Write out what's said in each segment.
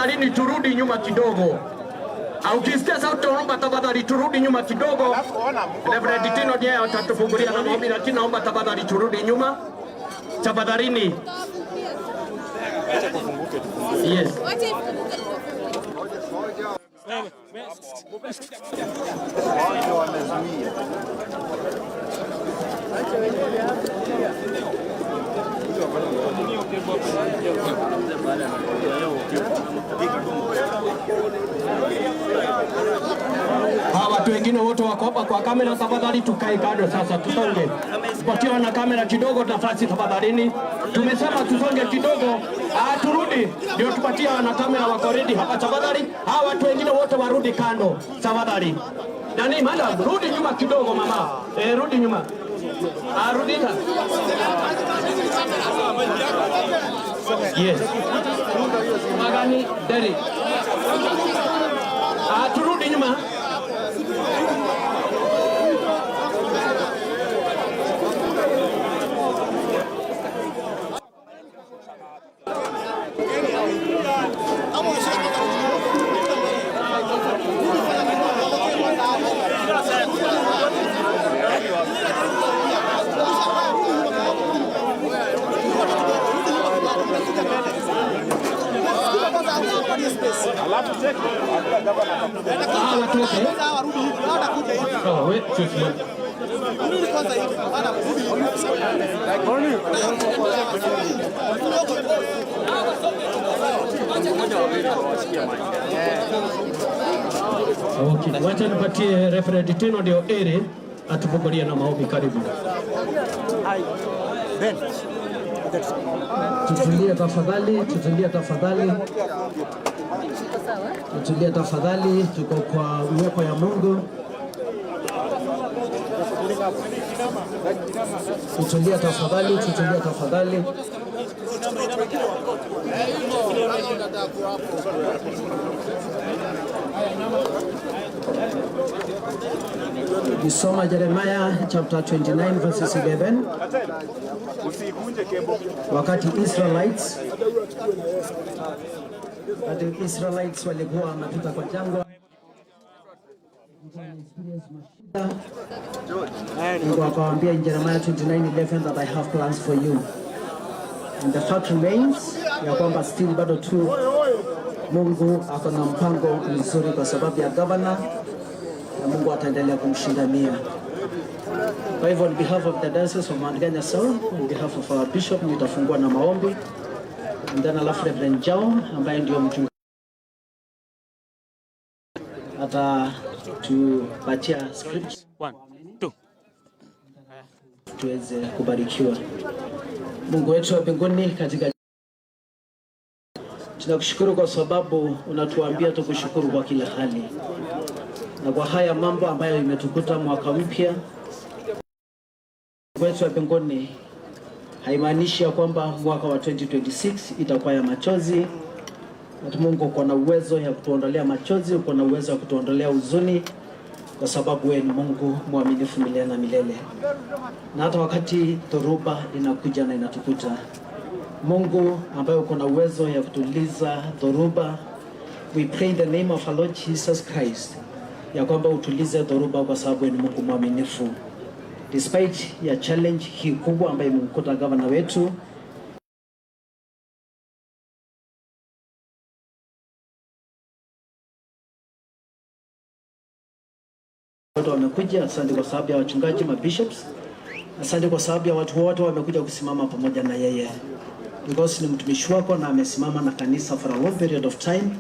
tafadhali turudi nyuma kidogo. Au ukisikia sauti naomba tafadhali turudi nyuma kidogo. Reverend Tino ndiye atatufungulia na maombi, lakini naomba tafadhali turudi nyuma. Tafadhalini. Yes. Watu wengine wote wako hapa kwa kamera, tafadhali tukae kando sasa, tusonge. Patiwa na kamera kidogo nafasi tafadhalini. Tumesema tusonge kidogo, turudi ndio tupatia na kamera wako ready hapa tafadhali. Watu wengine wote warudi kando tafadhali. Nani madam, rudi nyuma kidogo mama. Rudi nyuma. Rudita. Yes. Magani Derek. Turudi nyuma. Okay, wacha nipatie Reverend Tino ndio ere atufungulie na maombi. Karibu. Tutulie tafadhali, tutulie tafadhali. Tutulie tafadhali, tuko kwa uwepo ya Mungu. Tutulie tafadhali, tutulie tafadhali. Kisoma Jeremiah chapter 29 verses 11. Wakati Israelites walikuwa wanapita kwa jangwa, Mungu akawaambia in Jeremiah 29:11 that I have plans for you. And the fact remains ya kwamba still bado tu Mungu ako na mpango mzuri kwa sababu ya governor, na Mungu ataendelea kumshindania. Kwa hivyo on behalf of the Diocese of Mount Kenya South, on behalf of our bishop, nitafungua na maombi. And then alafu Reverend Jao ambaye ndio mchungaji ata tupatia script 1 2 tuweze kubarikiwa. Mungu wetu wa mbinguni, katika tunakushukuru kwa sababu unatuambia tukushukuru kwa kila hali, na kwa haya mambo ambayo imetukuta mwaka mpya. Mungu wetu wa mbinguni, haimaanishi ya kwamba mwaka wa 2026 itakuwa ya machozi. Mungu uko na uwezo ya kutuondolea machozi, uko na uwezo ya kutuondolea huzuni, kwa sababu wewe ni Mungu mwaminifu milele na milele. Na hata wakati dhoruba inakuja na inatukuta, Mungu ambaye uko na uwezo ya kutuliza dhoruba, we pray in the name of our Lord Jesus Christ ya kwamba utulize dhoruba, kwa sababu wewe ni Mungu mwaminifu. Despite ya challenge hii kubwa ambayo imekuta gavana wetu, watu wamekuja. Asante kwa sababu ya wachungaji, mabishops. Asante kwa sababu ya watu wote wamekuja kusimama pamoja na yeye, because ni mtumishi wako na amesimama na kanisa for a long period of time.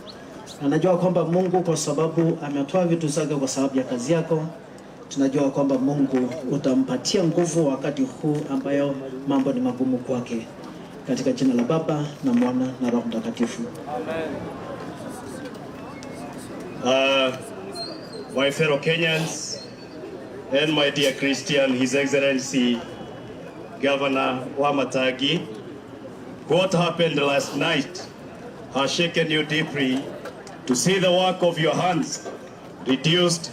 Anajua kwamba Mungu, kwa sababu ametoa vitu zake kwa sababu ya kazi yako, tunajua kwamba Mungu utampatia nguvu wakati huu ambayo mambo ni magumu kwake, katika jina la Baba na Mwana na Roho Mtakatifu. My fellow Kenyans and my dear Christian, His Excellency Governor Wamotagi, what happened last night has shaken you deeply. To see the work of your hands reduced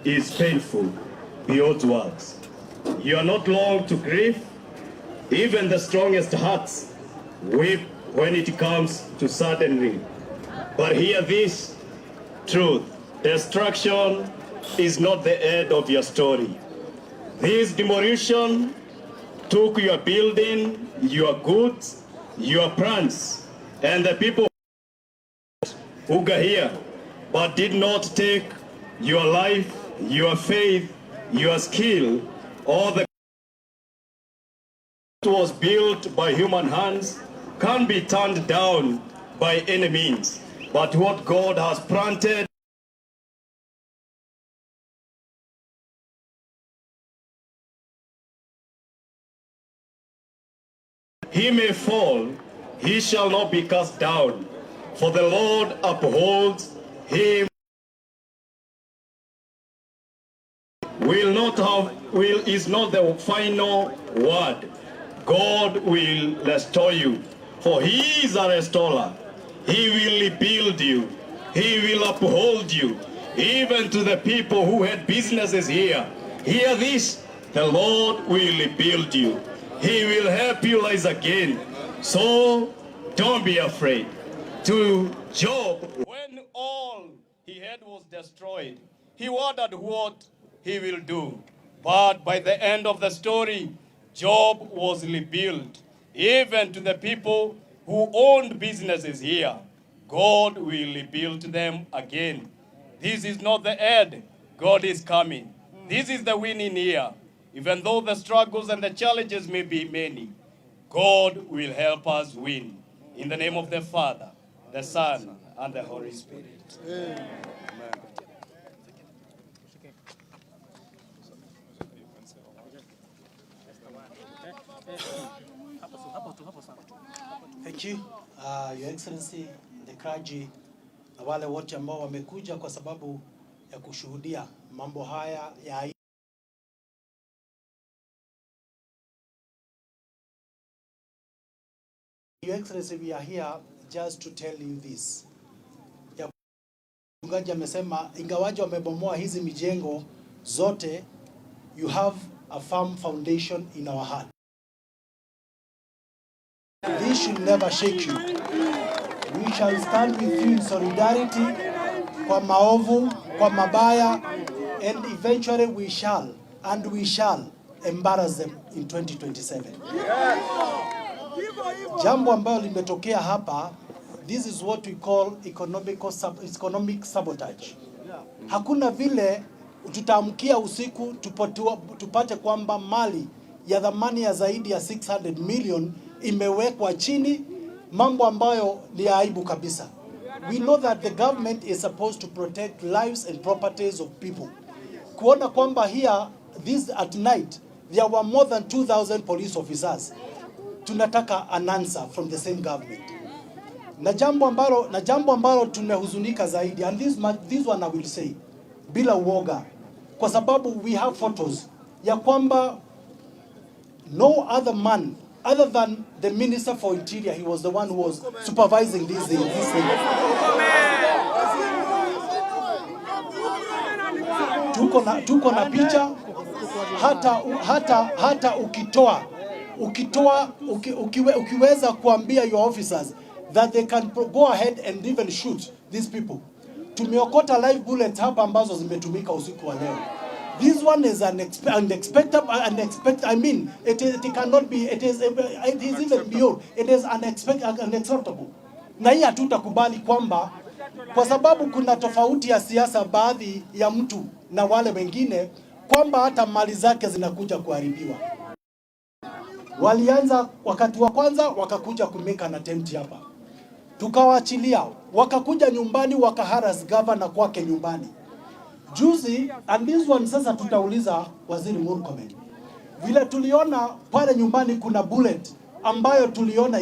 is painful beyond words. You are not long to grieve. Even the strongest hearts weep when it comes to suddenly But hear this truth: destruction is not the end of your story. This demolition took your building, your goods, your plans, and the people who got here, but did not take your life, your faith, your skill, or the was built by human hands can't be turned down by any means. But what God has planted, he may fall, he shall not be cast down, for the Lord upholds him. Is not the final word. God will restore you, for he is a restorer. He will rebuild you. He will uphold you, even to the people who had businesses here. Hear this: the Lord will rebuild you. He will help you rise again. So don't be afraid. To Job, when all he had was destroyed, he wondered what he will do. But by the end of the story, Job was rebuilt. Even to the people who owned businesses here, God will rebuild them again. This is not the end. God is coming. This is the winning year. Even though the struggles and the challenges may be many, God will help us win. In the name of the Father, the Son, and the Holy Spirit. Amen. Thank you, Your Excellency, the clergy, na wale wote ambao wamekuja kwa sababu ya kushuhudia mambo haya ya Your Excellency, we are here just to tell you this. Mchungaji amesema ingawaje wamebomoa hizi mijengo zote, you have a firm foundation in our heart. This should never shake you. We shall stand with you in solidarity kwa maovu, kwa mabaya, and eventually we shall embarrass them in 2027. Jambo ambalo limetokea hapa, this is what we call economic sabotage. Hakuna vile tutaamkia usiku tupate kwamba mali ya dhamani ya zaidi ya 600 million imewekwa chini, mambo ambayo ni aibu kabisa. We know that the government is supposed to protect lives and properties of people. Kuona kwamba here, this at night, there were more than 2,000 police officers. Tunataka an answer from the same government. Na jambo ambalo tumehuzunika zaidi, and this one I will say, bila uoga, kwa sababu we have photos ya kwamba no other man other than the Minister for Interior, he was the one who was supervising this thing. Tuko na picha, hata ukiweza kuambia your officers that they can go ahead and even shoot these people. Tumeokota live bullets hapa ambazo zimetumika usiku wa leo. This one is unexpected. I mean, it cannot be. It is even beyond. It is unacceptable. Na hii hatutakubali kwamba kwa sababu kuna tofauti ya siasa baadhi ya mtu na wale wengine, kwamba hata mali zake zinakuja kuharibiwa. Walianza wakati wa kwanza wakakuja kumeka na attempt hapa, tukawaachilia, wakakuja nyumbani wakaharas governor kwake nyumbani. Juzi, and this one sasa tutauliza Waziri Murkomen. Vile tuliona pale nyumbani kuna bullet ambayo tuliona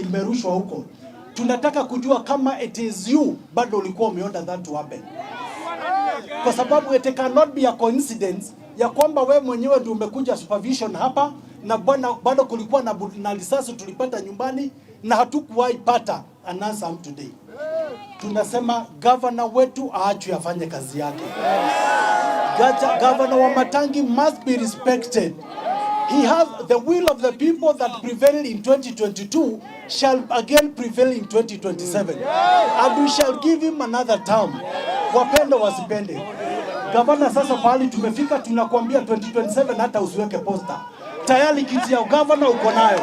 imerushwa huko. Tunataka kujua kama it is you bado ulikuwa umeona that to happen. Kwa sababu it cannot be a coincidence ya kwamba wewe mwenyewe ndio umekuja supervision hapa na bado kulikuwa na risasi tulipata nyumbani na hatukuwahi pata an answer today. Tunasema governor wetu aachwe afanye kazi yake. Governor Wamatangi must be respected. He has the will of the people that prevailed in 2022 shall again prevail in 2027. And we shall give him another term. Wapende wasipende. Gavana, sasa pahali tumefika, tunakuambia 2027 hata usiweke posta. Tayari kiti ya gavana uko nayo.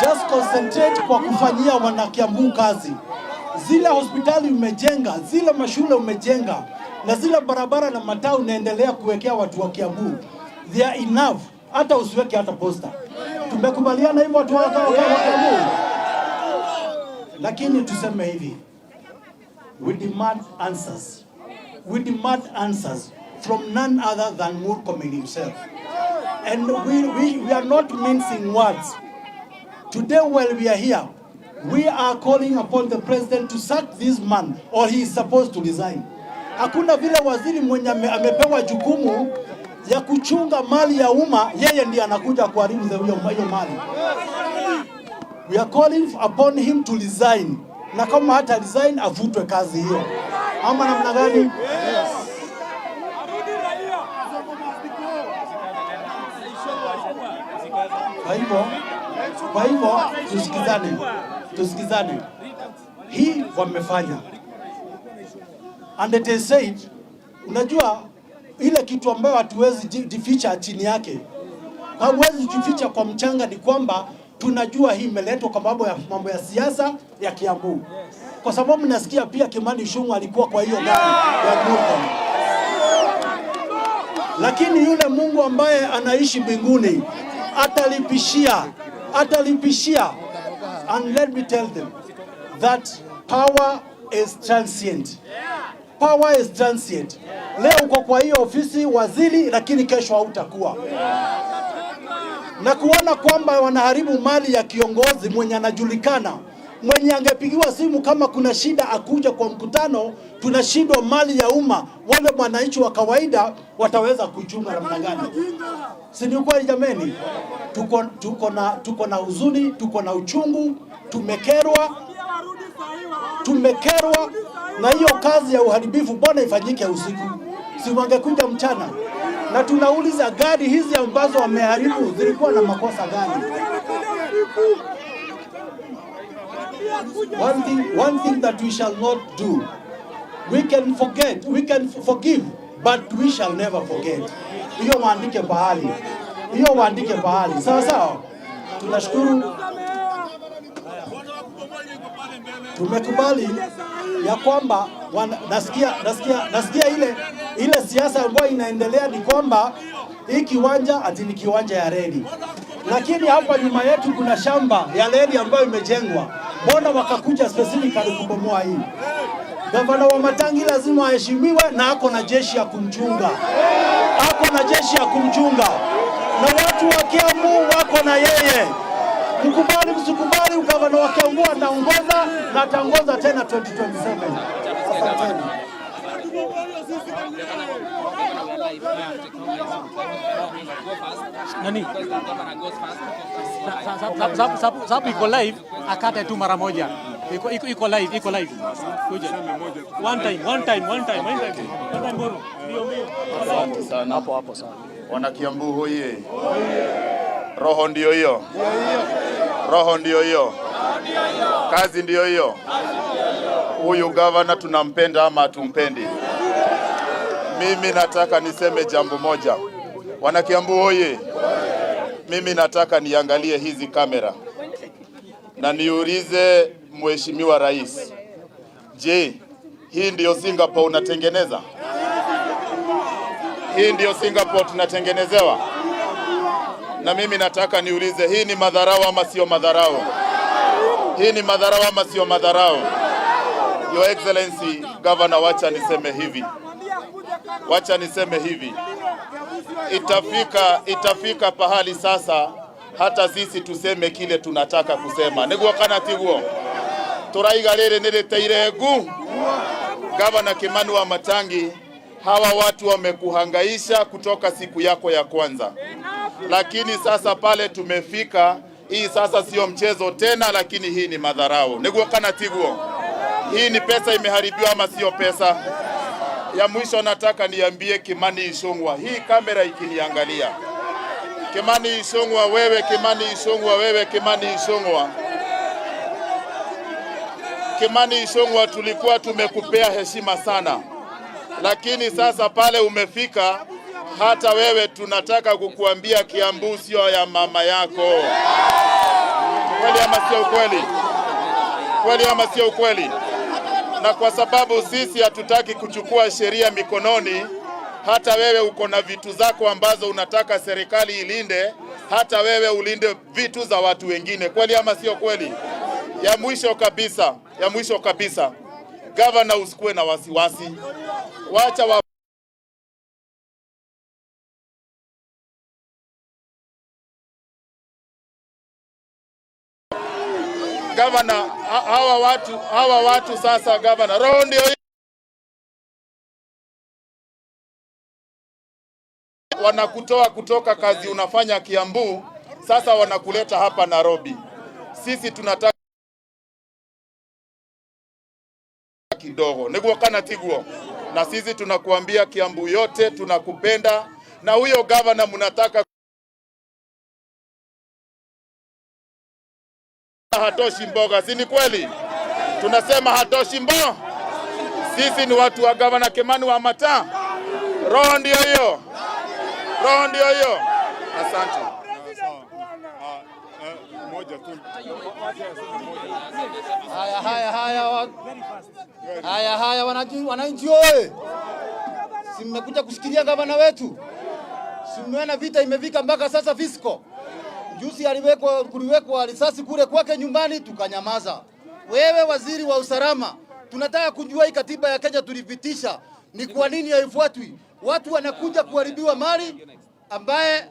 Just concentrate kwa kufanyia wanakiambu kazi. Zile hospitali umejenga, zile mashule umejenga, na zile barabara na mataa unaendelea kuwekea watu wa Kiambu. They are enough. Hata usiweke hata posta. Tumekubaliana hivyo watu wa Kiambu. Lakini tuseme hivi. We demand answers. We demand answers from none other than Murkomen himself. And we are not mincing words. Today while we are here, we are calling upon the president to sack this man, or he is supposed to resign. Hakuna vile waziri mwenye amepewa jukumu ya kuchunga mali ya umma, yeye ndiye anakuja kuharibu hiyo mali. We are calling upon him to resign. Na kama hata resign, avutwe kazi hiyo. Ama namna gani? Kwa hivyo tusikizane. Hii wamefanya. And it is said, unajua ile kitu ambayo hatuwezi jificha chini yake. Hauwezi jificha kwa mchanga, ni kwamba tunajua hii imeletwa kwa mambo ya siasa ya Kiambu. Kwa sababu nasikia pia Kimani Ichung'wah alikuwa kwa hiyo gari ya Murkomen. Lakini yule Mungu ambaye anaishi mbinguni atalipishia. And let me tell them that power is transient. Power is transient. Leo uko kwa hiyo ofisi waziri, lakini kesho hautakuwa. Na kuona kwamba wanaharibu mali ya kiongozi mwenye anajulikana, mwenye angepigiwa simu kama kuna shida akuja kwa mkutano, tunashindwa mali ya umma, wale wananchi wa kawaida wataweza kuchunga namna gani? Si ni kweli jameni? Tuko na huzuni, tuko na uchungu, tumekerwa na hiyo kazi ya uharibifu. Mbona ifanyike usiku? Si wangekuja mchana? Na tunauliza, gari hizi ambazo wameharibu zilikuwa na makosa gani? One thing that we shall not do. We can forget, we can forgive, but we shall never forget. Hiyo waandike pahali. Sawa. Tunashukuru. Tumekubali ya kwamba nasikia ile siasa ambayo inaendelea ni kwamba hii kiwanja ati ni kiwanja ya reli. Lakini hapa nyuma yetu kuna shamba ya reli ambayo imejengwa. Mbona wakakuja specifically kubomoa hii? Gavana wa Matangi lazima aheshimiwe, na ako na jeshi ya kumchunga. Na watu wa Kiambu wako na yeye. Mkubali msikubali, gavana wa Kiambu anaongoza na ataongoza tena 2027. Asanteni. Nani? Sababu iko live, akate tu mara moja. Iko live. Kuja. One time. Boro. Asante sana. Hapo sana. Wana Kiambu hoye. Roho ndio hiyo. Kazi ndio hiyo. Huyu gavana tunampenda ama hatumpendi? Mimi nataka niseme jambo moja. Wana Kiambu hoye. Mimi nataka niangalie hizi kamera na niulize Mheshimiwa Rais, je, hii ndio Singapore unatengeneza? Hii ndio Singapore tunatengenezewa? Na mimi nataka niulize, hii ni madharau ama sio madharau? Hii ni madharau ama sio madharau? Your Excellency Governor, wacha niseme hivi. Itafika pahali sasa hata sisi tuseme kile tunataka kusema. Niguo kana tiguo. Turaiga riri niriteire ngu. Governor Kimani wa Matangi, hawa watu wamekuhangaisha kutoka siku yako ya kwanza. Lakini sasa pale tumefika, hii sasa sio mchezo tena, lakini hii ni madharau. Niguo kana tiguo. Hii ni pesa imeharibiwa ama sio pesa? ya mwisho nataka niambie Kimani Ichung'wah, hii kamera ikiniangalia. Kimani Ichung'wah, wewe Kimani Ichung'wah, wewe Kimani Ichung'wah. Kimani Ichung'wah, tulikuwa tumekupea heshima sana, lakini sasa pale umefika, hata wewe tunataka kukuambia Kiambu sio ya mama yako. Kweli ama sio ukweli? Kweli ama sio ukweli? Na kwa sababu sisi hatutaki kuchukua sheria mikononi, hata wewe uko na vitu zako ambazo unataka serikali ilinde, hata wewe ulinde vitu za watu wengine. Kweli ama sio kweli? Ya mwisho kabisa, Governor, usikuwe na wasiwasi. Wacha wa Governor, hawa watu sasa, Governor, roho ndio wanakutoa kutoka kazi unafanya Kiambu, sasa wanakuleta hapa Nairobi. Sisi tunataka kidogo niguokana tiguo, na sisi tunakuambia Kiambu yote tunakupenda, na huyo Governor mnataka hatoshi mboga, si ni kweli? Tunasema hatoshi mboga. Sisi ni watu wa Governor Kimani Wamataa. Roho ndio hiyo, roho ndio hiyo. Asante. Haya, wananchi oye, si mmekuja kusikilia gavana wetu? Si mmeona vita imefika mpaka sasa fisco? Juzi kuliwekwa risasi kule kwake nyumbani, tukanyamaza. Wewe waziri wa usalama, tunataka kujua hii katiba ya Kenya tulipitisha ni kwa nini haifuatwi? Watu wanakuja kuharibiwa mali ambaye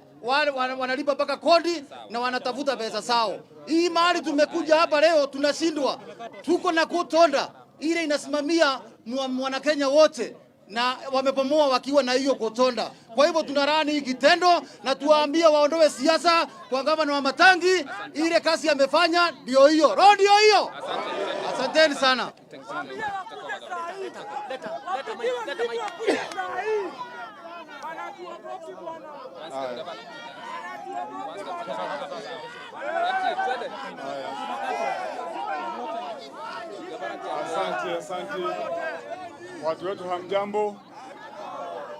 wanalipa mpaka kodi na wanatafuta pesa sao. Hii mali tumekuja hapa leo tunashindwa. Tuko na kutonda ile inasimamia Wanakenya wote na wamepomoa wakiwa na hiyo kutonda. Kwa hivyo tunarani hii kitendo na tuwaambia waondoe siasa kwa Gavana Wamatangi. Ile kazi amefanya ndio hiyo. Roho ndio hiyo. Asanteni sana. Asante. Watu wetu hamjambo.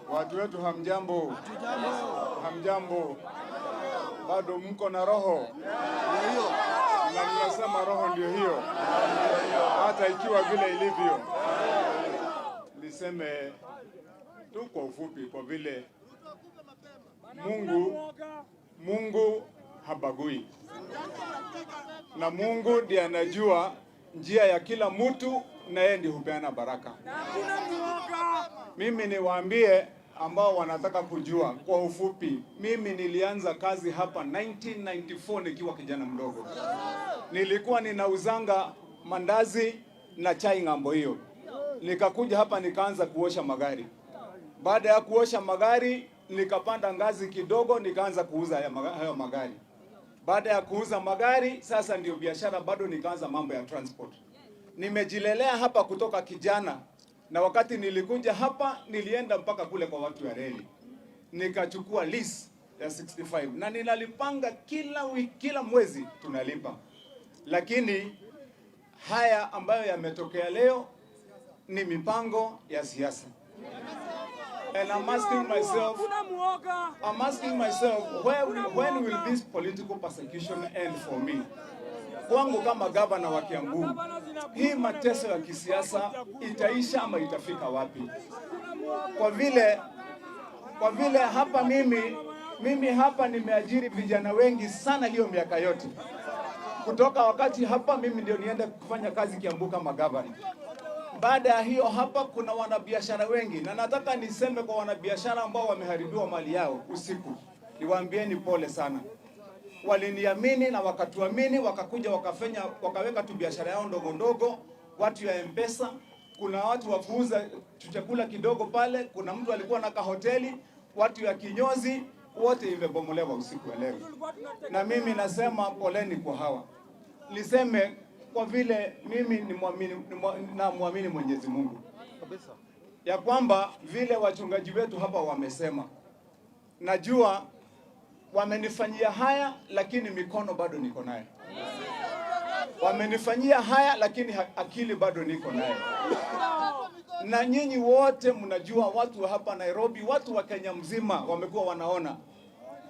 Watu wetu hamjambo. Hamjambo. Bado mko na roho. Na mnasema roho ndio hiyo. Hata ikiwa vile ilivyo. Niseme tu kwa ufupi, kwa vile Mungu habagui. Na Mungu ndiye anajua njia ya kila mtu, na yeye ndiye hupeana baraka. Mimi niwaambie ambao wanataka kujua kwa ufupi, mimi nilianza kazi hapa 1994 nikiwa kijana mdogo. Nilikuwa ninauzanga mandazi na chai ng'ambo hiyo. Nikakuja hapa nikaanza kuosha magari. Baada ya kuosha magari nikapanda ngazi kidogo nikaanza kuuza hayo magari. Baada ya kuuza magari sasa ndio biashara, bado nikaanza mambo ya transport. Nimejilelea hapa kutoka kijana, na wakati nilikuja hapa nilienda mpaka kule kwa watu ya reli. Nikachukua lease ya 65 na ninalipanga kila mwezi tunalipa. Lakini haya ambayo yametokea leo ni mipango ya siasa. And I'm asking myself, when will this political persecution end for me? Kwangu kama gavana wa Kiambu, hii mateso ya kisiasa itaisha ama itafika wapi? Kwa vile hapa mimi hapa nimeajiri vijana wengi sana hiyo miaka yote. Kutoka wakati hapa mimi ndio niende kufanya kazi Kiambu kama gavana. Baada ya hiyo hapa kuna wanabiashara wengi, na nataka niseme kwa wanabiashara ambao wameharibiwa mali yao usiku, niwaambieni pole sana. Waliniamini na wakatuamini, wakakuja wakaweka tu biashara yao ndogo ndogo, watu ya M-Pesa, kuna watu wa kuuza chakula kidogo pale, kuna mtu alikuwa na kahoteli, watu ya kinyozi, wote imebomolewa usiku wa leo. Na mimi nasema poleni kwa hawa. Niseme kwa vile mimi namwamini Mwenyezi Mungu. ya kwamba vile wachungaji wetu hapa wamesema, najua wamenifanyia haya, lakini mikono bado niko naye. Wamenifanyia haya, lakini akili bado niko naye. Na nyinyi wote mnajua, watu wa hapa Nairobi, watu wa Kenya mzima wamekuwa wanaona,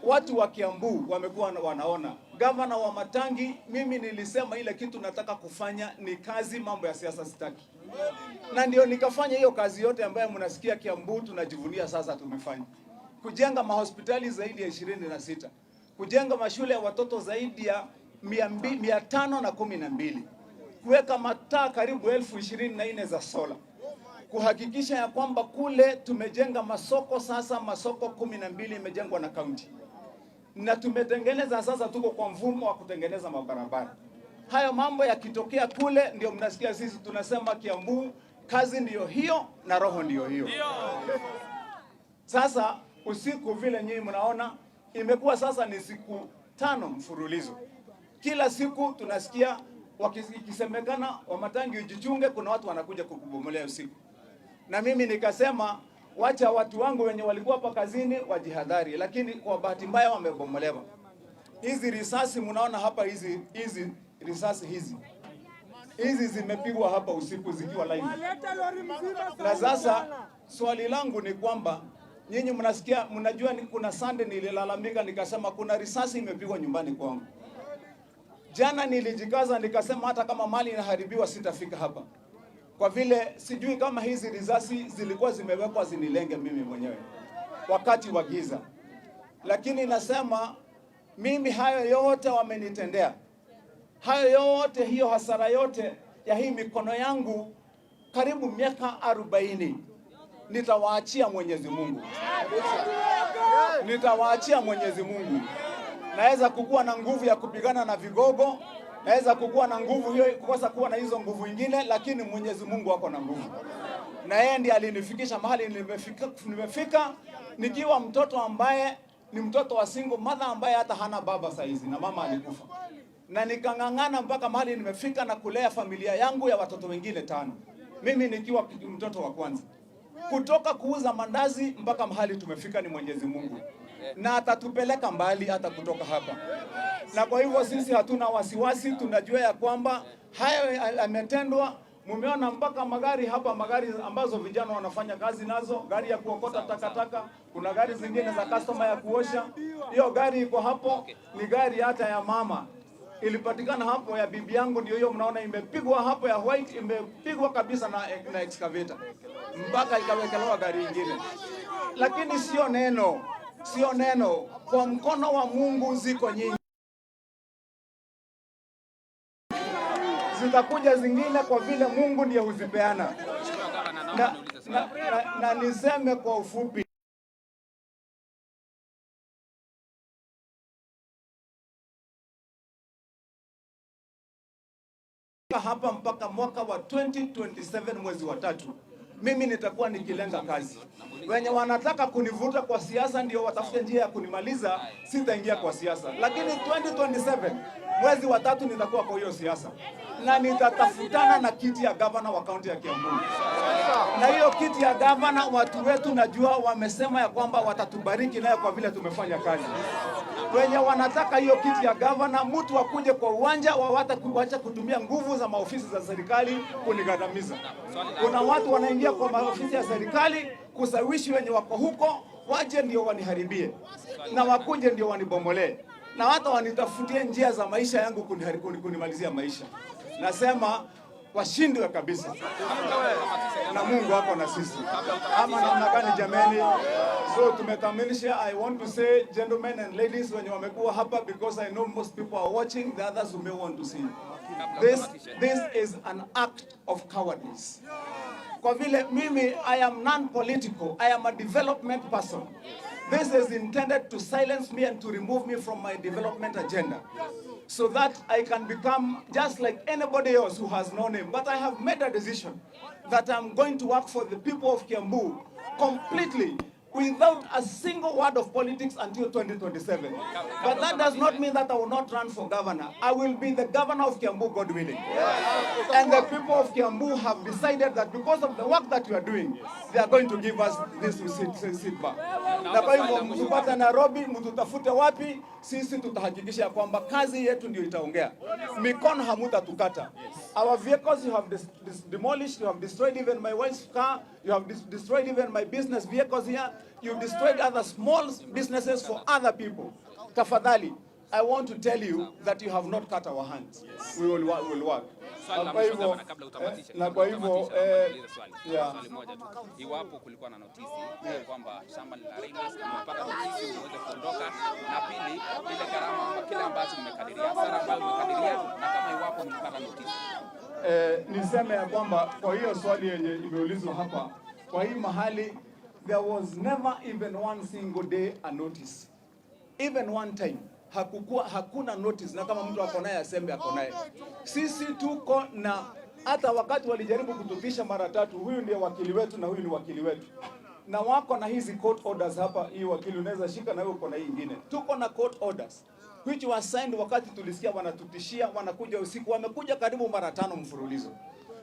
watu wa Kiambu wamekuwa wanaona. Gavana wa Matangi, mimi nilisema ile kitu nataka kufanya ni kazi, mambo ya siasa sitaki. Na ndio nikafanya hiyo kazi yote ambayo mnasikia Kiambu tunajivunia sasa tumefanya. Kujenga mahospitali zaidi ya 26, kujenga mashule ya watoto zaidi ya 512, kuweka mataa karibu 1024 za sola, kuhakikisha ya kwamba kule tumejenga masoko. Sasa masoko 12 imejengwa na kaunti, na tumetengeneza sasa, tuko kwa mfumo wa kutengeneza mabarabara. Hayo mambo yakitokea kule, ndio mnasikia sisi tunasema Kiambu kazi ndiyo hiyo na roho ndiyo hiyo. Sasa usiku vile nyinyi mnaona imekuwa sasa ni siku 5 mfululizo. Kila siku tunasikia wakisemekana Wamatangi ujichunge, kuna watu wanakuja kukubomolea usiku. Na mimi nikasema wacha watu wangu wenye walikuwa hapa kazini wajihadhari, lakini kwa bahati mbaya wamebomolewa. Hizi risasi mnaona hapa, hizi risasi hizi zimepigwa hapa usiku zikiwa live. Na sasa swali langu ni kwamba nyinyi mnasikia, mnajua kuna Sunday nililalamika nikasema kuna risasi imepigwa nyumbani kwangu. Jana nilijikaza nikasema hata kama mali inaharibiwa sitafika hapa, kwa vile sijui kama hizi risasi zilikuwa zimewekwa zinilenge mimi mwenyewe wakati wa giza. Lakini nasema mimi hayo yote wamenitendea, hayo yote, hiyo hasara yote ya hii mikono yangu karibu miaka 40 nitawaachia Mwenyezi Mungu. Nitawaachia Mwenyezi Mungu. Naweza kukuwa na nguvu ya kupigana na vigogo, naweza kukuwa na nguvu hiyo, kukosa kuwa na hizo nguvu nyingine, lakini Mwenyezi Mungu ako na nguvu. Na yeye ndiye alinifikisha mahali nimefika nikiwa mtoto ambaye ni mtoto wa single mother ambaye hata hana baba saizi na mama alikufa. Na nikang'ang'ana mpaka mahali nimefika na kulea familia yangu ya watoto wengine 5. Mimi nikiwa mtoto wa kwanza. Kutoka kuuza mandazi mpaka mahali tumefika ni Mwenyezi Mungu. Na atatupeleka mbali hata kutoka hapa. Na kwa hivyo sisi hatuna wasiwasi, tunajua ya kwamba haya yametendwa. Mumeona mpaka magari hapa, magari ambazo vijana wanafanya kazi nazo, gari ya kuokota takataka, kuna gari zingine za customer ya kuosha. Hiyo gari iko hapo, ni gari hata ya mama. Ilipatikana hapo ya bibi yangu, ndio hiyo mnaona imepigwa hapo ya white, imepigwa kabisa na excavator. Mpaka ikawekelewa gari nyingine. Lakini sio neno, kwa mkono wa Mungu ziko nyingi. Zitakuja zingine kwa vile Mungu ndiye huzipeana. Na niseme kwa ufupi, hapa mpaka mwaka wa 2027 mwezi wa 3 mimi nitakuwa nikilenga kazi. Wenye wanataka kunivuta kwa siasa ndio watafute njia ya kunimaliza, sitaingia kwa siasa. Lakini 2027 mwezi wa 3 nitakuwa kwa hiyo siasa. Na nitatafutana na kiti ya gavana wa kaunti ya Kiambu. Na hiyo kiti ya gavana watu wetu najua wamesema ya kwamba watatubariki nayo kwa vile tumefanya kazi. Wenye wanataka hiyo kiti ya gavana, mtu akuje kwa uwanja kuacha kutumia nguvu za maofisi za serikali kunigandamiza. Kuna watu wanaingia kwa maofisi ya serikali kusawishi wenye wako huko waje ndio waniharibie, na wakuje ndio wanibomolee, na hata wanitafutie njia za maisha yangu kunimalizia maisha. Nasema washindwe kabisa, na Mungu wako na sisi. Ama namna gani jameni? So tumetamilisha. I want to say gentlemen and ladies wenye wamekuwa hapa, because I know most people are watching, the others who may want to see. This is an act of cowardice. Kwa vile mimi I am non-political, I am a development person. This is intended to silence me and to remove me from my development agenda, so that I can become just like anybody else who has no name. But I have made a decision that I'm going to work for the people of Kiambu completely without a single word of politics until 2027. But that does not mean that I will not run for governor. I will be the governor of Kiambu, God willing. And the people of Kiambu have decided that because of the work that you are doing, they are going to give us this seat back. Na kwa hivyo mtupate Nairobi, mtutafute wapi, sisi tutahakikisha kwamba kazi yetu ndio itaongea. Mikono hamutatukata. Our vehicles you have demolished, you have destroyed even my wife's car, you have destroyed even my business vehicles here, you've destroyed other small businesses for other people. Tafadhali, I want to tell you that you have not cut our hands. We will work. Na kwa hivyo swali moja tu. Iwapo kulikuwa na notisi kwamba shamba la Railways mpaka notisi uweze kuondoka, na pili ile gharama kile ambacho mmekadiria, hasara ambayo mmekadiria, na kama iwapo mlipata notisi. Niseme ya kwamba kwa hiyo swali yenye imeulizwa hapa, kwa hii mahali there was never even one single day a notice. Even one time hakuna notice, na kama mtu ako naye asembe ako naye. Sisi tuko na, hata wakati walijaribu kutupisha mara 3, huyu ndiye wakili wetu na huyu ni wakili wetu, na wako na hizi court orders hapa. Hii wakili unaweza shika na wewe uko na hii nyingine. Tuko na court orders which was signed wakati tulisikia wanatutishia, wanakuja usiku. Wamekuja karibu mara 5 mfululizo,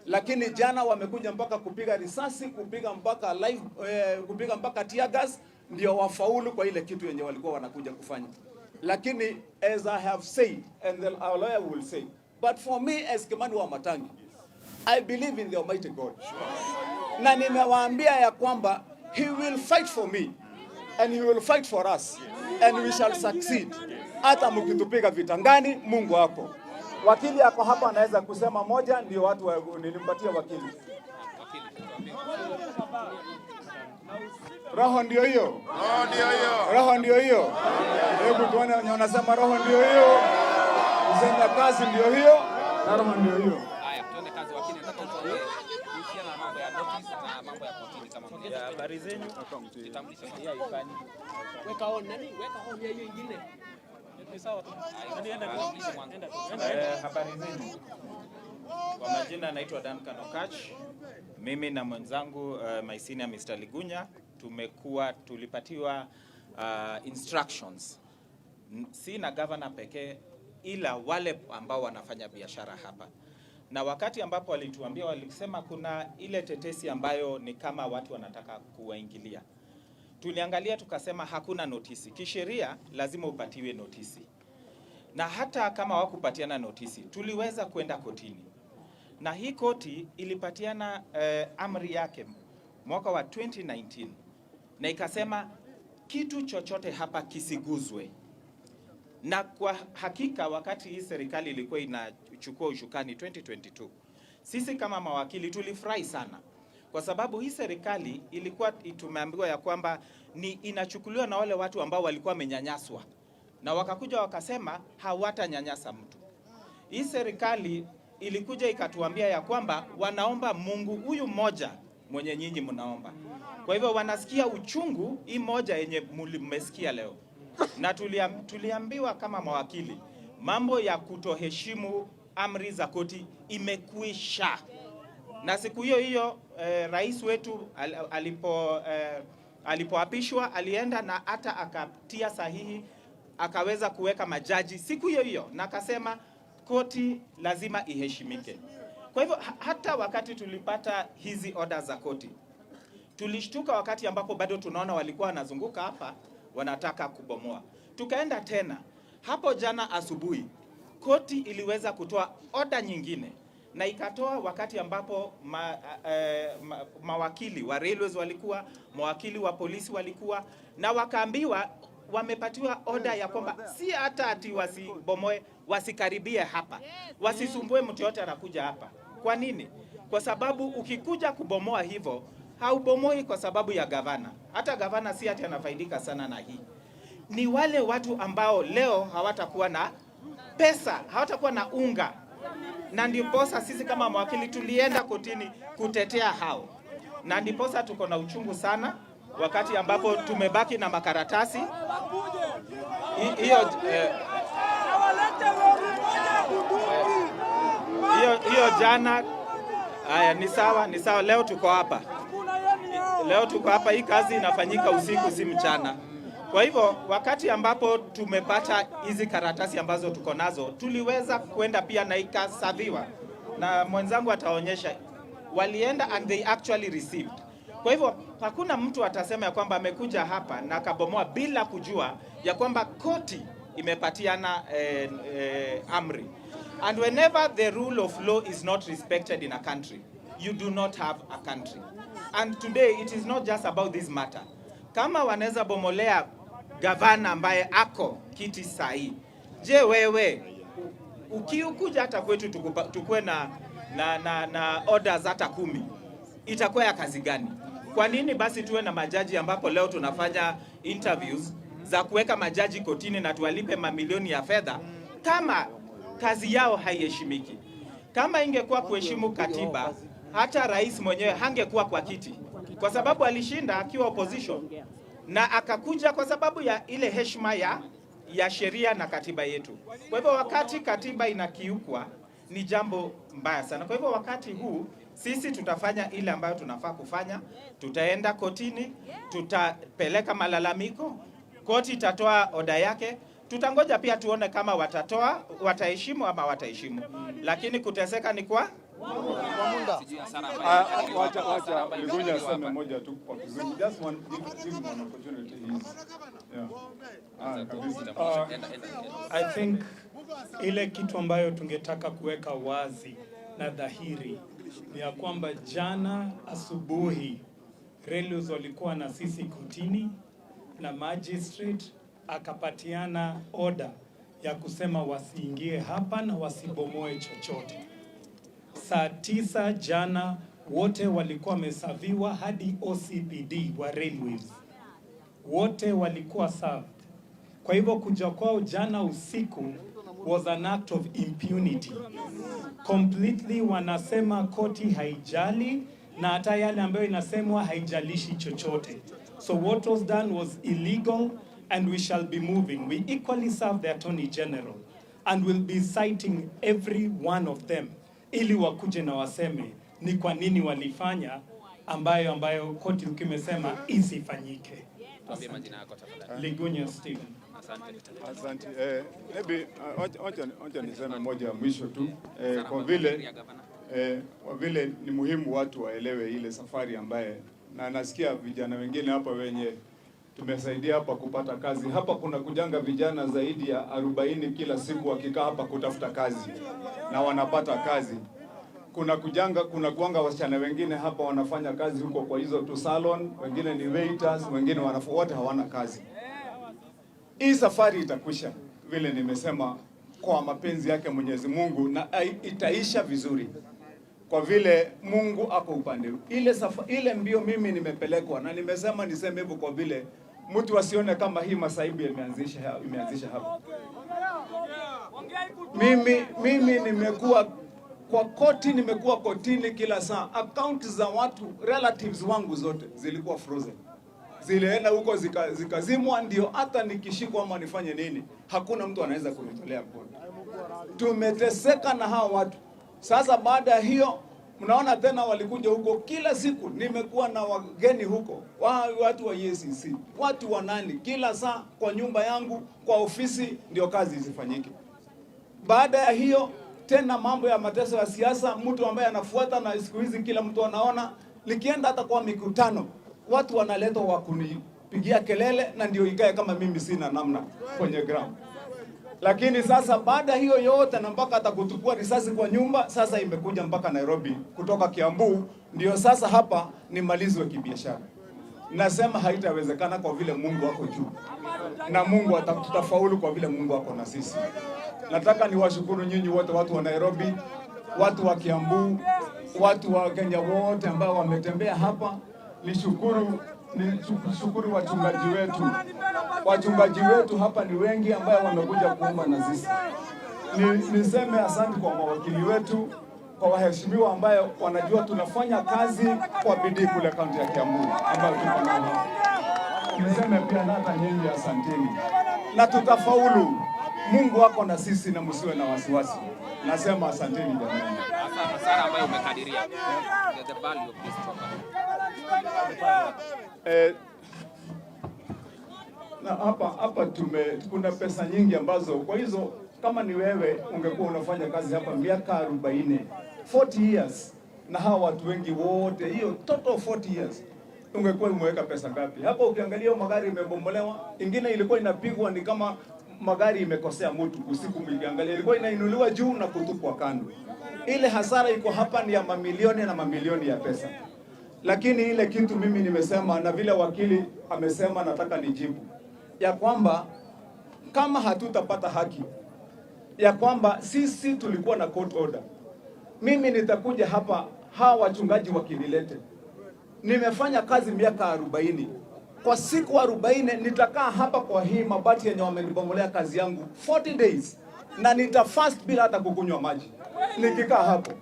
lakini jana wamekuja mpaka kupiga risasi, kupiga mpaka live, kupiga mpaka tear gas, ndio wafaulu kwa ile kitu yenye walikuwa wanakuja kufanya. Lakini as I have said, and our lawyer will say, but for me as Kimani Wamatangi, I believe in the Almighty God. Na nimewaambia ya kwamba he will fight for me and he will fight for us and we shall succeed. Hata mkitupiga vita ngani, Mungu hapo. Wakili yako hapa anaweza kusema moja, ndio watu nilimpatia wakili. Roho ndio hiyo. Roho ndio hiyo. Hebu tuone wanasema roho ndio hiyo. Usema kazi ndio hiyo na roho ndio hiyo. Haya, tuende kazi wakili, nataka tuone kuhusiana na mambo ya notice na mambo ya kotini kama mmoja. Habari zenu? Kitambulisho pia ifanye. Weka on hiyo nyingine. Ni sawa tu. Habari zenu. Kwa majina naitwa Duncan Okach. Mimi na mwenzangu my senior Mr. Ligunya tulipatiwa instructions, si na governor pekee, ila wale ambao wanafanya biashara hapa. Na wakati ambapo walituambia, walisema kuna ile tetesi ambayo ni kama watu wanataka kuwaingilia. Tuliangalia tukasema hakuna notisi. Kisheria lazima upatiwe notisi. Na hata kama hawakupatiana notisi, tuliweza kwenda kotini. Na hii koti ilipatiana amri yake mwaka wa 2019. Na ikasema kitu chochote hapa kisiguzwe. Na kwa hakika wakati hii serikali ilikuwa inachukua ushukani 2022, sisi kama mawakili tulifurahi sana. Kwa sababu hii serikali ilikuwa tumeambiwa ya kwamba ni inachukuliwa na wale watu ambao walikuwa wamenyanyaswa. Na wakakuja wakasema hawatanyanyasa mtu. Hii serikali ilikuja ikatuambia ya kwamba wanaomba Mungu huyu mmoja mwenye nyinyi mnaomba. Kwa hivyo wanasikia uchungu hii moja yenye mmesikia leo. Na tuliambiwa kama mawakili, mambo ya kutoheshimu amri za koti imekwisha. Na siku hiyo hiyo rais wetu alipoapishwa alienda na hata akatia sahihi, akaweza kuweka majaji siku hiyo hiyo, na akasema koti lazima iheshimike. Kwa hivyo hata wakati tulipata hizi orders za koti, tulishtuka wakati ambapo bado tunaona walikuwa wanazunguka hapa wanataka kubomoa. Tukaenda tena hapo jana asubuhi, koti iliweza kutoa order nyingine, na ikatoa wakati ambapo mawakili wa Railways walikuwa, mawakili wa polisi walikuwa, na wakaambiwa wamepatiwa order ya kwamba si hata ati wasibomoe, wasikaribie hapa, wasisumbue mtu yote anakuja hapa. Kwa nini? Kwa sababu ukikuja kubomoa hivyo, haubomoi kwa sababu ya gavana. Hata gavana si ati anafaidika sana na hii. Ni wale watu ambao leo hawatakuwa na pesa, hawatakuwa na unga. Na ndiposa sisi kama mawakili tulienda kotini kutetea hao. Na ndiposa tuko na uchungu sana wakati ambapo tumebaki na makaratasi. Hiyo jana. Haya, ni sawa, leo tuko hapa. leo tuko hapa, hii kazi inafanyika usiku si mchana. Kwa hivyo wakati ambapo tumepata hizi karatasi ambazo tuko nazo, tuliweza kwenda pia na ikasaviwa, na mwenzangu ataonyesha walienda and they actually received. Kwa hivyo hakuna mtu atasema ya kwamba amekuja hapa na akabomoa bila kujua ya kwamba koti imepatiana amri. And whenever the rule of law is not respected in a country, you do not have a country. And today it is not just about this matter. Kama wanaweza bomolea gavana ambaye ako kiti sahi, je, wewe ukiukuja hata kwetu tukue na orders hata 10, itakuwa ya kazi gani? Kwa nini basi tuwe na majaji ambapo leo tunafanya interviews za kuweka majaji kotini na tuwalipe mamilioni ya fedha kama kazi yao haiheshimiki? Kama ingekuwa kuheshimu katiba, hata rais mwenyewe hangekuwa kwa kiti, kwa sababu alishinda akiwa opposition na akakuja kwa sababu ya ile heshima ya sheria na katiba yetu. Kwa hivyo wakati katiba inakiukwa ni jambo mbaya sana. Kwa hivyo wakati huu sisi tutafanya ile ambayo tunafaa kufanya, tutaenda kotini, tutapeleka malalamiko, koti itatoa oda yake, tutangoja pia tuone kama wataheshimu ama wataheshimu. Lakini kuteseka ni kwa wacha Ligunya aseme moja tu kwa kizungu. Just one opportunity I think ile kitu ambayo tungetaka kuweka wazi na dhahiri ni ya kwamba jana asubuhi Relius walikuwa na sisi kotini na magistrate akapatiana order ya kusema wasiingie hapa na wasibomoe chochote. Saa 9 jana wote walikuwa wamesaviwa, hadi OCPD wa Railways wote walikuwa served. Kwa hivyo kuja kwao jana usiku was an act of impunity. Completely wanasema koti haijali na hata yale ambayo inasemwa haijalishi chochote. So what was done was illegal and we shall be moving. We equally serve the Attorney General and will be citing every one of them ili wakuje na waseme ni kwa nini walifanya ambayo koti ukimesema isifanyike. Tuambie majina yako tafadhali. Ligunya Stephen. Asante. Wacha niseme moja ya mwisho tu. Kwa vile ni muhimu watu waelewe ile safari ambaye, na nasikia vijana wengine hapa wenye tumesaidia hapa kupata kazi. Hapa kuna kujanga vijana zaidi ya 40 kila siku wakikaa hapa kutafuta kazi na wanapata kazi. Kuna kuanga wasichana wengine hapa wanafanya kazi huko kwa hizo tu salon, wengine ni waiters, wengine wote hawana kazi. Hii safari itakwisha vile nimesema kwa mapenzi yake Mwenyezi Mungu, na itaisha vizuri kwa vile Mungu ako upande. Ile mbio mimi nimepelekwa, na nimesema niseme hivyo kwa vile mtu asione kama hii masaibu imeanzisha hapa. Mimi nimekuwa kwa koti, nimekuwa kotini kila saa. Account za watu relatives wangu zote zilikuwa frozen, zilienda huko zikazimwa, ndio hata nikishikwa ama nifanye nini hakuna mtu anaweza kunitolea kodi. Tumeteseka na hao watu. Sasa baada ya hiyo mnaona tena walikuja huko kila siku. Nimekuwa na wageni huko, watu wa EACC, watu wa nani, kila saa kwa nyumba yangu, kwa ofisi, ndio kazi zifanyike. Baada ya hiyo tena mambo ya mateso ya siasa, mtu ambaye anafuata, na siku hizi kila mtu anaona, nikienda hata kwa mikutano watu wanaletwa wa kunipigia kelele, na ndio ikae kama mimi sina namna kwenye ground. Lakini sasa baada hiyo yote, na mpaka hata kutukua risasi kwa nyumba, sasa imekuja mpaka Nairobi kutoka Kiambu, ndio sasa hapa nimalizwe kibiashara. Nasema haitawezekana kwa vile Mungu wako juu, na Mungu tutafaulu kwa vile Mungu wako na sisi. Nataka niwashukuru nyinyi wote, watu wa Nairobi, watu wa Kiambu, watu wa Kenya wote ambao wametembea hapa. Nishukuru wachungaji wetu hapa ni wengi ambao wamekuja kuomba na sisi. Niseme asante kwa mawakili wetu, kwa waheshimiwa ambao wanajua tunafanya kazi kwa bidii kule kaunti ya Kiambu ambao tuko nao. Niseme pia hata nyinyi asanteni, na tutafaulu. Mungu wako na sisi, na msiwe na wasiwasi. Nasema asanteni jamani. Hasara ambayo umekadiria the value of this property. Na hapa kuna pesa nyingi ambazo kwa hizo, kama ni wewe ungekuwa unafanya kazi hapa miaka 40 years, na hawa watu wengi wote, hiyo total 40 years, ungekuwa umeweka pesa ngapi hapa? Ukiangalia magari imebomolewa, ingine ilikuwa inapigwa ni kama magari imekosea mtu usiku, mliangalia ilikuwa inainuliwa juu na kutupwa kando. Ile hasara iko hapa ni ya mamilioni na mamilioni ya pesa. Lakini ile kitu mimi nimesema, na vile wakili amesema, nataka nijibu ya kwamba kama hatutapata haki, ya kwamba sisi tulikuwa na court order, mimi nitakuja hapa, hawa wachungaji wakinilete, nimefanya kazi miaka 40, kwa siku 40 nitakaa hapa kwa hii mabati yenye wamenibomolea kazi yangu 40 days, na nitafast bila hata kukunywa maji, nikikaa hapo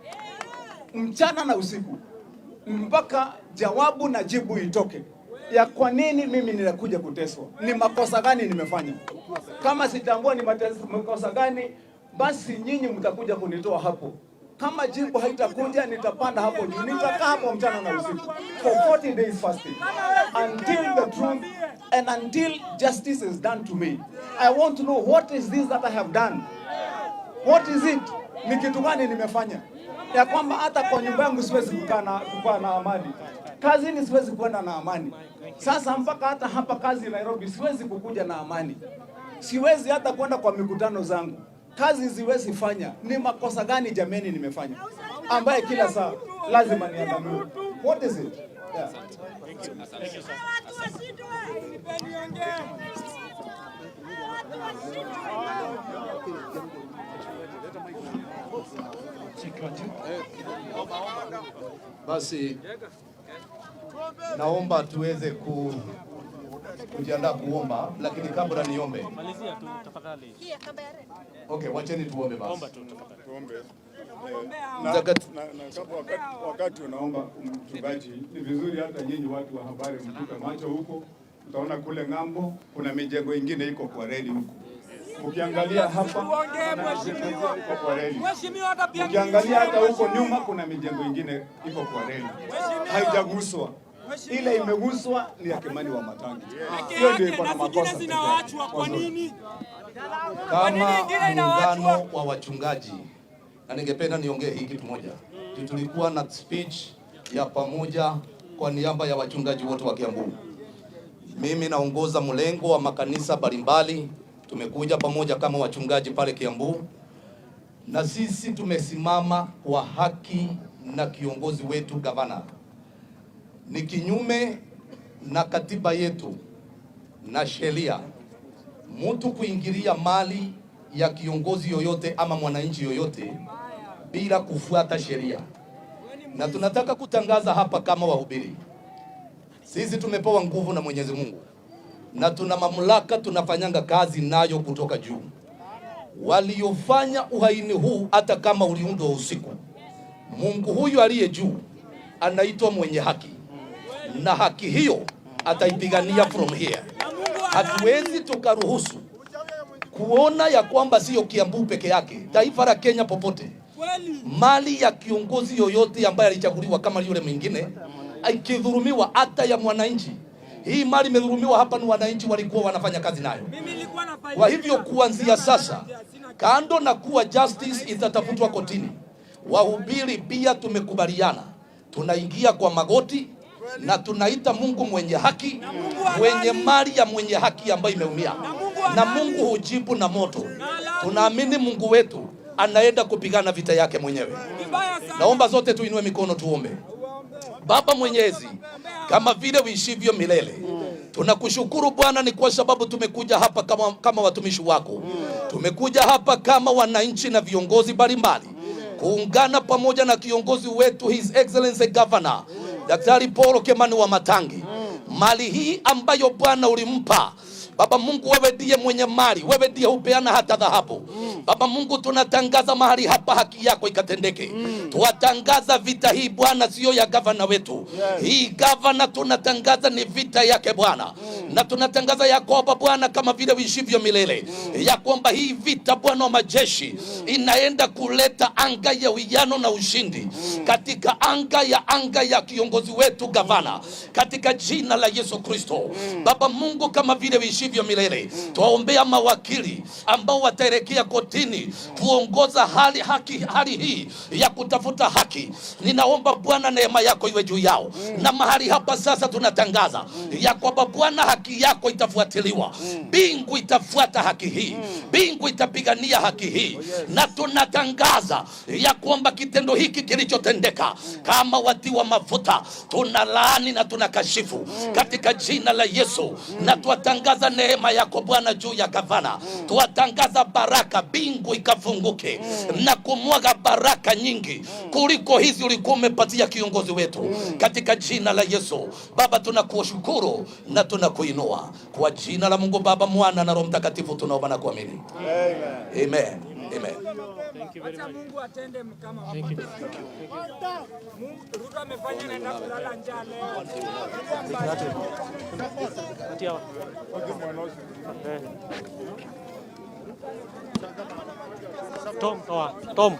mchana na usiku mpaka jawabu na jibu itoke ya kwa nini mimi ninakuja kuteswa, ni makosa gani nimefanya. Kama sitambua ni makosa gani, basi nyinyi mtakuja kunitoa hapo. Kama jibu haitakuja, nitapanda hapo juu, nitakaa hapo mchana na usiku for 40 days fasting until the truth and until justice is done to me. I want to know what is this that I have done, what is it, ni kitu gani nimefanya ya kwamba hata kwa nyumba yangu siwezi kukaa na amani, kazini siwezi kwenda na amani. Sasa mpaka hata hapa kazi Nairobi siwezi kukuja na amani, siwezi hata kwenda kwa mikutano zangu, kazi siwezi fanya. Ni makosa gani jameni nimefanya ambaye kila saa lazima niandamwe? What is it? Yeah. Thank you, sir. Basi naomba tuweze kujiandaa kuomba, lakini kabla niombe. Malizia tu tafadhali. Okay, wacheni tuombe basi. Omba tu tafadhali. Tuombe. Wakati unaomba mchungaji, ni vizuri hata nyinyi watu wa habari mtupe macho huko. Utaona kule ng'ambo kuna mijengo ingine iko kwa reli huko. Ukiangalia hapa iko kwa reli. Ukiangalia hata huko nyuma kuna mijengo ingine iko kwa reli. Haijaguswa. Ile imeguswa ni ya Kimani wa Matangi. Hiyo ndio iko na makosa. Kwa nini? Kama muungano wa wachungaji, na ningependa niongee hiki kitu moja. Tulikuwa na speech ya pamoja kwa niaba ya wachungaji wote wa Kiambu. Mimi naongoza mlengo wa makanisa mbalimbali, tumekuja pamoja kama wachungaji pale Kiambu, na sisi tumesimama kwa haki na kiongozi wetu gavana. Ni kinyume na katiba yetu na sheria mtu kuingilia mali ya kiongozi yoyote ama mwananchi yoyote bila kufuata sheria. Na tunataka kutangaza hapa kama wahubiri, sisi tumepewa nguvu na Mwenyezi Mungu na tuna mamlaka, tunafanyanga kazi nayo kutoka juu. Waliofanya uhaini huu, hata kama uliundwa usiku, Mungu huyu aliye juu anaitwa mwenye haki, na haki hiyo ataipigania from here. Hatuwezi tukaruhusu kuona ya kwamba sio Kiambu peke yake, taifa la Kenya popote, mali ya kiongozi yoyote ambaye alichaguliwa kama yule mwingine ikidhulumiwa, hata ya mwananchi. Hii mali imedhulumiwa hapa, ni wananchi walikuwa wanafanya kazi nayo. Kwa hivyo kuanzia sasa, kando na kuwa justice itatafutwa kotini, wahubiri pia tumekubaliana, tunaingia kwa magoti na tunaita Mungu mwenye haki, mwenye mali ya mwenye haki ambayo imeumia, na Mungu hujibu na moto. Tunaamini Mungu wetu anaenda kupigana vita yake mwenyewe. Naomba zote tuinue mikono tuombe. Baba Mwenyezi, kama vile uishivyo milele, tunakushukuru Bwana, ni kwa sababu tumekuja hapa kama watumishi wako. Tumekuja hapa kama wananchi na viongozi mbalimbali kuungana pamoja na kiongozi wetu His Excellency Governor Daktari Paul Kimani wa Matangi. Mali hii ambayo Bwana ulimpa Baba Mungu, wewe ndiye mwenye mali, wewe ndiye hupeana hata dhahabu. Baba Mungu, tunatangaza mahali hapa haki yako ikatendeke. Tuwatangaza vita hii Bwana sio ya gavana wetu. Hii gavana tunatangaza ni vita yake Bwana. Na tunatangaza ya kwamba Bwana, kama vile uishivyo milele, ya kwamba hii vita Bwana wa majeshi inaenda kuleta anga ya uwiano na ushindi katika anga ya kiongozi wetu gavana, katika jina la Yesu Kristo. Baba Mungu, kama vile uishivyo milele, tuwaombea mawakili ambao wataelekea kotini kuongoza hali hii ya kutafuta haki. Ninaomba Bwana neema yako iwe juu yao. Na mahali hapa sasa tunatangaza ya kwamba Bwana haki yako itafuatiliwa. Bingu itafuata haki hii. Bingu itapigania haki hii. Na tunatangaza ya kwamba kitendo hiki kilichotendeka kama watiwa mafuta, tunalaani na tunakashifu katika jina la Yesu. Na tuwatangaza neema yako Bwana juu ya gavana. Tuwatangaza baraka, bingu ikafunguke na kumwaga baraka nyingi kuliko hizi ulikuwa umepatia kiongozi wetu katika jina la Yesu. Baba, tunakushukuru na tunakuinua kwa jina la Mungu Baba, Mwana na Roho Mtakatifu tunaomba na kuamini. Amen. Amen. Thank you very much. Mungu atende kama Thank you. Ruto amefanya naenda kulala njaa leo. Tom.